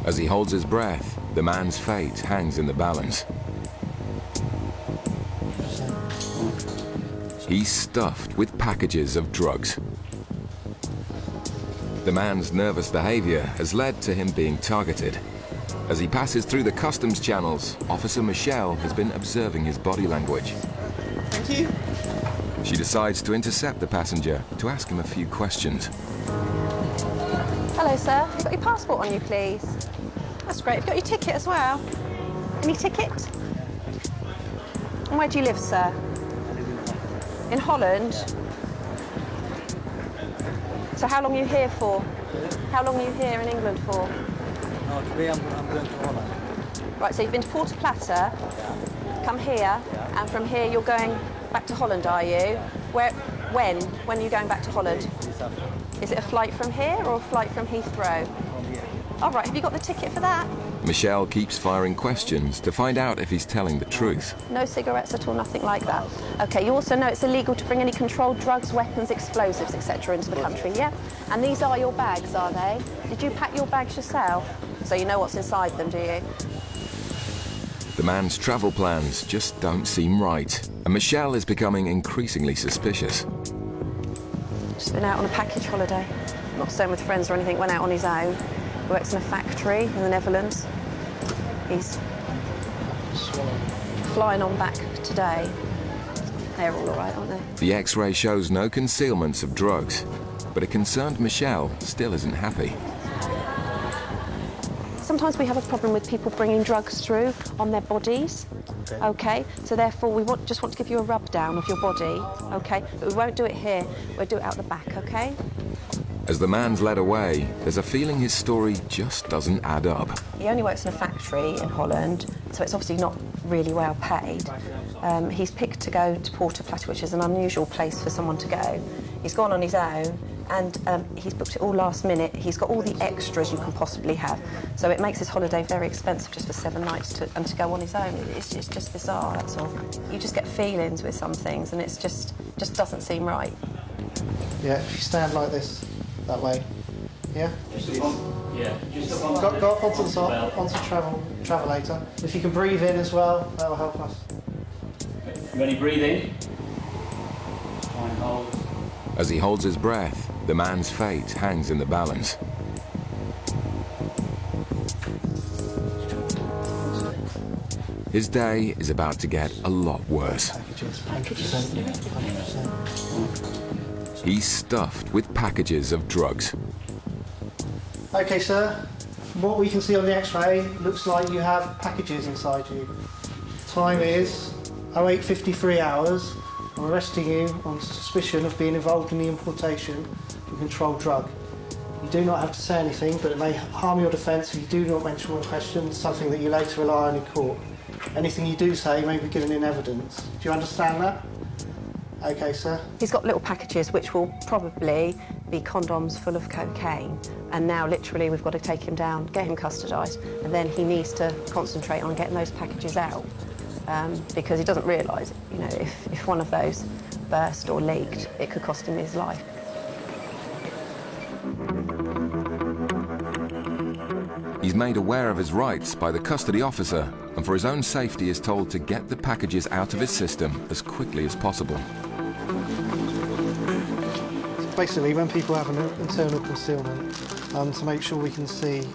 As he holds his breath, the man's fate hangs in the balance. He's stuffed with packages of drugs. The man's nervous behavior has led to him being targeted. As he passes through the customs channels, Officer Michelle has been observing his body language. Thank you. She decides to intercept the passenger to ask him a few questions. Hello, sir. You've got your passport on you, please. That's great. You've got your ticket as well. Any ticket? And where do you live, sir? In Holland? So how long are you here for? How long are you here in England for? No, today I'm going to Holland. Right, so you've been to Puerto Plata, come here, and from here you're going back to Holland, are you? When? When are you going back to Holland? Is it a flight from here or a flight from Heathrow? From here. All right, have you got the ticket for that? Michelle keeps firing questions to find out if he's telling the truth. No cigarettes at all, nothing like that. Okay, you also know it's illegal to bring any controlled drugs, weapons, explosives, etc. into the country, yeah? And these are your bags, are they? Did you pack your bags yourself? So you know what's inside them, do you? The man's travel plans just don't seem right, and Michelle is becoming increasingly suspicious. Just been out on a package holiday. Not staying with friends or anything, went out on his own. He works in a factory in the Netherlands. He's flying on back today. They're all right, aren't they? The X-ray shows no concealments of drugs, but a concerned Michelle still isn't happy. Sometimes we have a problem with people bringing drugs through on their bodies. Okay, so therefore we just want to give you a rub down of your body, okay? But we won't do it here, we'll do it out the back, okay? As the man's led away, there's a feeling his story just doesn't add up. He only works in a factory in Holland, so it's obviously not really well paid. He's picked to go to Puerto Plata, which is an unusual place for someone to go. He's gone on his own, and he's booked it all last minute. He's got all the extras you can possibly have. So it makes his holiday very expensive just for 7 nights and to go on his own. It's just bizarre, that's all. You just get feelings with some things, and it's just doesn't seem right. Yeah, if you stand like this, that way. Yeah? Yeah. Go up onto the top, onto travelator. If you can breathe in as well, that will help us. You ready breathing? Try and hold. As he holds his breath, the man's fate hangs in the balance. His day is about to get a lot worse. 100%. He's stuffed with packages of drugs. Okay, sir. From what we can see on the X-ray, it looks like you have packages inside you. Time is 08:53 hours. I'm arresting you on suspicion of being involved in the importation of a controlled drug. You do not have to say anything, but it may harm your defence if you do not mention one question, something that you later rely on in court. Anything you do say may be given in evidence. Do you understand that? Okay, sir. He's got little packages which will probably be condoms full of cocaine. And now, literally, we've got to take him down, get him custodised, and then he needs to concentrate on getting those packages out. Because he doesn't realise, you know, if one of those burst or leaked, it could cost him his life. He's made aware of his rights by the custody officer, and for his own safety is told to get the packages out of his system as quickly as possible. Basically, when people have an internal concealment, to make sure we can see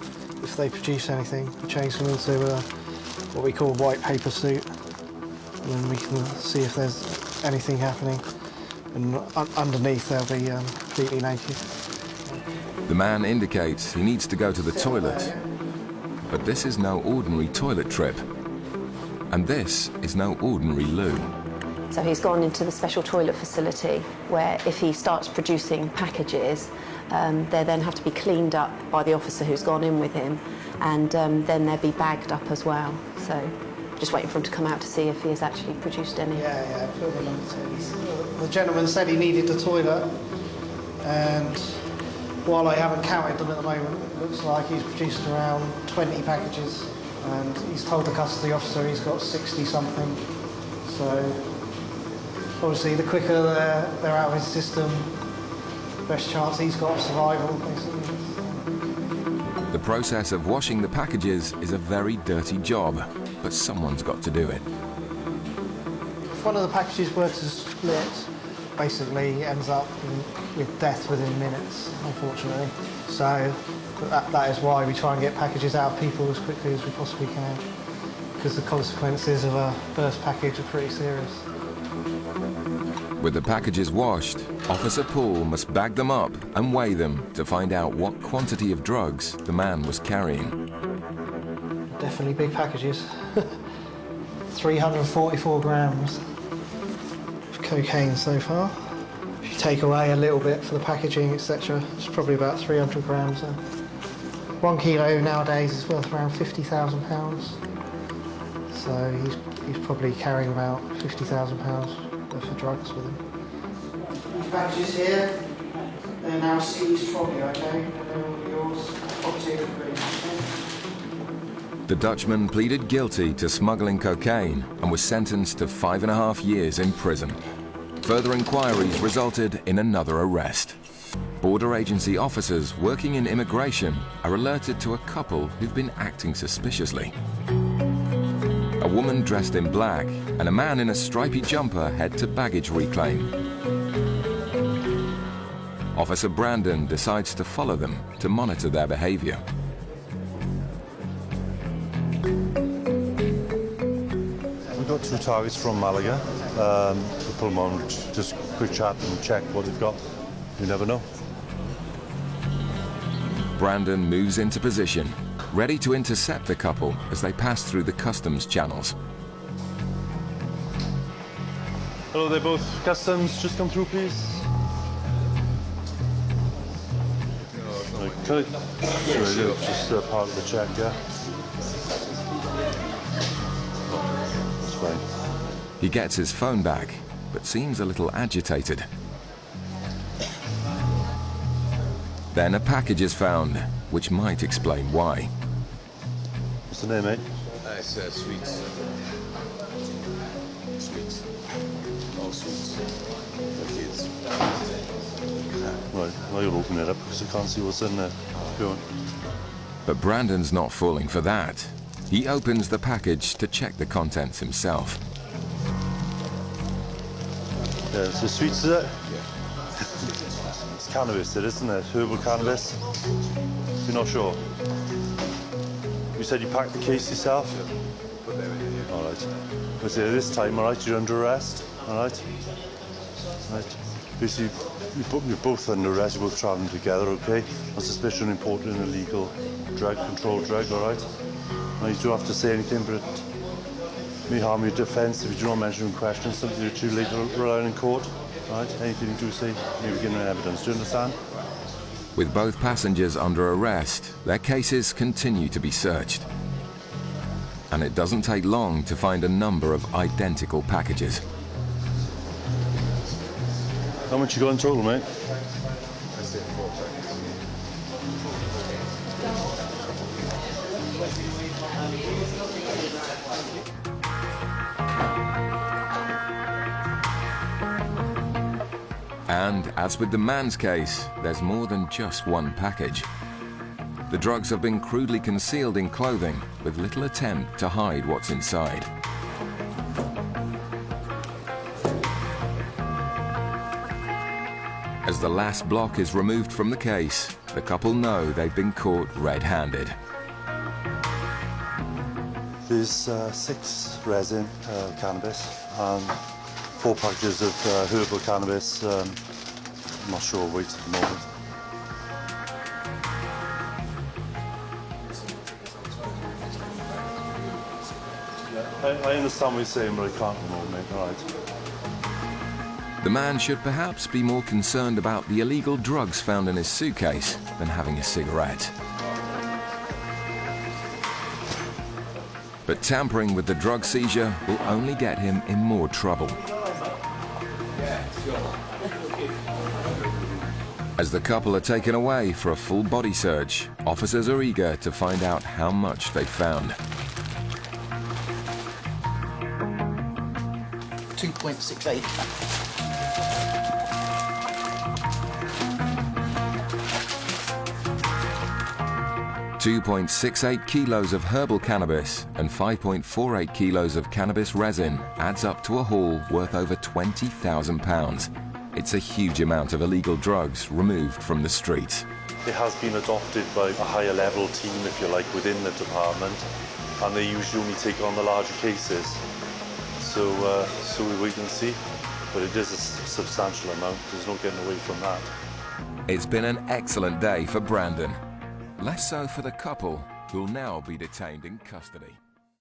if they produce anything, we change them into what we call a white paper suit, and then we can see if there's anything happening. And underneath, they'll be completely naked. The man indicates he needs to go to the toilet, but this is no ordinary toilet trip, and this is no ordinary loo. So he's gone into the special toilet facility where if he starts producing packages, they then have to be cleaned up by the officer who's gone in with him, and then they'll be bagged up as well. So just waiting for him to come out to see if he has actually produced any. Yeah, the gentleman said he needed the toilet, and while I haven't counted them at the moment, it looks like he's produced around 20 packages, and he's told the custody officer he's got 60-something. So obviously, the quicker they're out of his system, the best chance he's got of survival, basically. The process of washing the packages is a very dirty job, but someone's got to do it. If one of the packages were to split, basically ends up with death within minutes, unfortunately. So that is why we try and get packages out of people as quickly as we possibly can, because the consequences of a burst package are pretty serious. With the packages washed, Officer Paul must bag them up and weigh them to find out what quantity of drugs the man was carrying. Definitely big packages. 344 grams of cocaine so far. If you take away a little bit for the packaging, etc., it's probably about 300 grams. 1 kilo nowadays is worth around £50,000. So he's probably carrying about £50,000 worth of drugs with him. These packages here, they're now seized from you, okay? And they're all yours. Obviously, The Dutchman pleaded guilty to smuggling cocaine and was sentenced to 5.5 years in prison. Further inquiries resulted in another arrest. Border agency officers working in immigration are alerted to a couple who've been acting suspiciously. A woman dressed in black and a man in a stripy jumper head to baggage reclaim. Officer Brandon decides to follow them to monitor their behavior. We've got 2 targets from Malaga. We'll pull them on, just quick chat and check what they've got. You never know. Brandon moves into position, ready to intercept the couple as they pass through the customs channels. Hello, they're both customs. Just come through, please. Okay. Sure, just part of the check, yeah? That's fine. He gets his phone back, but seems a little agitated. Then a package is found, which might explain why. What's the name, mate? It's sweets. Sweets. All sweets. For kids. Right, well, you'll open it up because I can't see what's in there. Go on. But Brandon's not falling for that. He opens the package to check the contents himself. Yeah, so sweets, is it? It's cannabis, isn't it? Herbal cannabis. You're not sure? You said you packed the case yourself? Put them in here. All right. But this time, all right, you're under arrest. All right. Right. Basically, you're both under arrest. You're both travelling together, okay? On suspicion of importing an illegal drug, controlled drug, all right? Now, you don't have to say anything, but it may harm your defence if you do not mention in question something you're too late to rely on in court. All right? Anything you do say may be given in evidence. Do you understand? With both passengers under arrest, their cases continue to be searched. And it doesn't take long to find a number of identical packages. How much you got in total, mate? That's it, 4 packets. And as with the man's case, there's more than just one package. The drugs have been crudely concealed in clothing with little attempt to hide what's inside. As the last block is removed from the case, the couple know they've been caught red-handed. There's 6 resin cannabis and 4 packages of herbal cannabis. I'm not sure weight at the moment. I understand what you're saying, but I can't at the moment, mate. All right. The man should perhaps be more concerned about the illegal drugs found in his suitcase than having a cigarette. But tampering with the drug seizure will only get him in more trouble. As the couple are taken away for a full body search, officers are eager to find out how much they found. 2.68. 2.68 kilos of herbal cannabis and 5.48 kilos of cannabis resin adds up to a haul worth over £20,000. It's a huge amount of illegal drugs removed from the streets. It has been adopted by a higher level team, if you like, within the department, and they usually only take on the larger cases. So we wait and see, but it is a substantial amount. There's no getting away from that. It's been an excellent day for Brandon. Less so for the couple, who'll now be detained in custody.